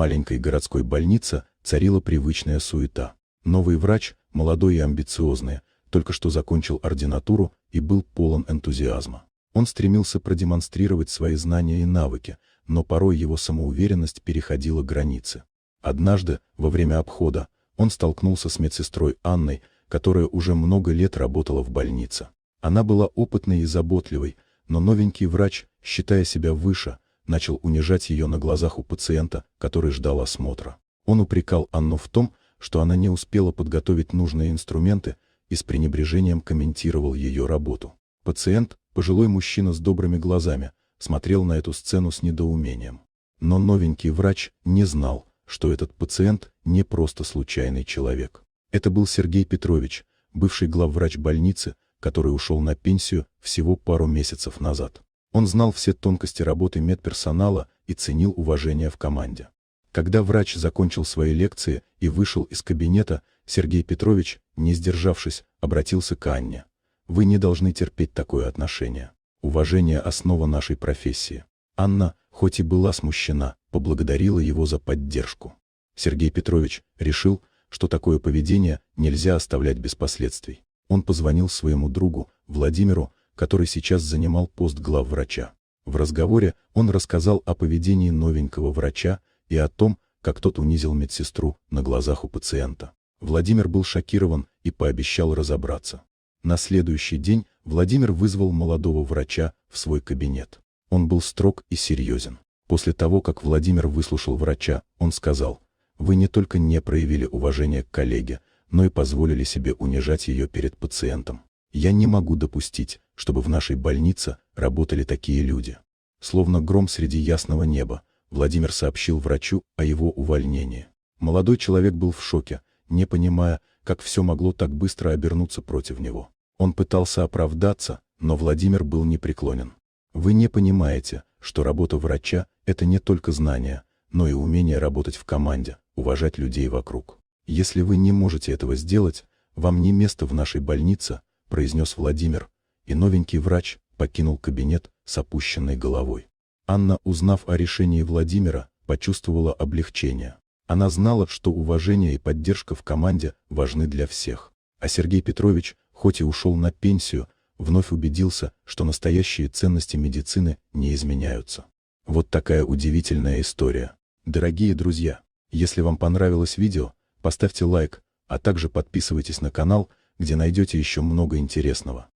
маленькой городской больнице царила привычная суета. Новый врач, молодой и амбициозный, только что закончил ординатуру и был полон энтузиазма. Он стремился продемонстрировать свои знания и навыки, но порой его самоуверенность переходила границы. Однажды, во время обхода, он столкнулся с медсестрой Анной, которая уже много лет работала в больнице. Она была опытной и заботливой, но новенький врач, считая себя выше, начал унижать ее на глазах у пациента, который ждал осмотра. Он упрекал Анну в том, что она не успела подготовить нужные инструменты, и с пренебрежением комментировал ее работу. Пациент, пожилой мужчина с добрыми глазами, смотрел на эту сцену с недоумением. Но новенький врач не знал, что этот пациент не просто случайный человек. Это был Сергей Петрович, бывший главврач больницы, который ушел на пенсию всего пару месяцев назад. Он знал все тонкости работы медперсонала и ценил уважение в команде. Когда врач закончил свои лекции и вышел из кабинета, Сергей Петрович, не сдержавшись, обратился к Анне. «Вы не должны терпеть такое отношение. Уважение – основа нашей профессии». Анна, хоть и была смущена, поблагодарила его за поддержку. Сергей Петрович решил, что такое поведение нельзя оставлять без последствий. Он позвонил своему другу, Владимиру, который сейчас занимал пост главврача. В разговоре он рассказал о поведении новенького врача и о том, как тот унизил медсестру на глазах у пациента. Владимир был шокирован и пообещал разобраться. На следующий день Владимир вызвал молодого врача в свой кабинет. Он был строг и серьезен. После того, как Владимир выслушал врача, он сказал: «Вы не только не проявили уважение к коллеге, но и позволили себе унижать ее перед пациентом. Я не могу допустить, чтобы в нашей больнице работали такие люди». Словно гром среди ясного неба, Владимир сообщил врачу о его увольнении. Молодой человек был в шоке, не понимая, как все могло так быстро обернуться против него. Он пытался оправдаться, но Владимир был непреклонен. «Вы не понимаете, что работа врача – это не только знания, но и умение работать в команде, уважать людей вокруг. Если вы не можете этого сделать, вам не место в нашей больнице», – произнес Владимир, и новенький врач покинул кабинет с опущенной головой. Анна, узнав о решении Владимира, почувствовала облегчение. Она знала, что уважение и поддержка в команде важны для всех. А Сергей Петрович, хоть и ушел на пенсию, вновь убедился, что настоящие ценности медицины не изменяются. Вот такая удивительная история. Дорогие друзья, если вам понравилось видео, поставьте лайк, а также подписывайтесь на канал, где найдете еще много интересного.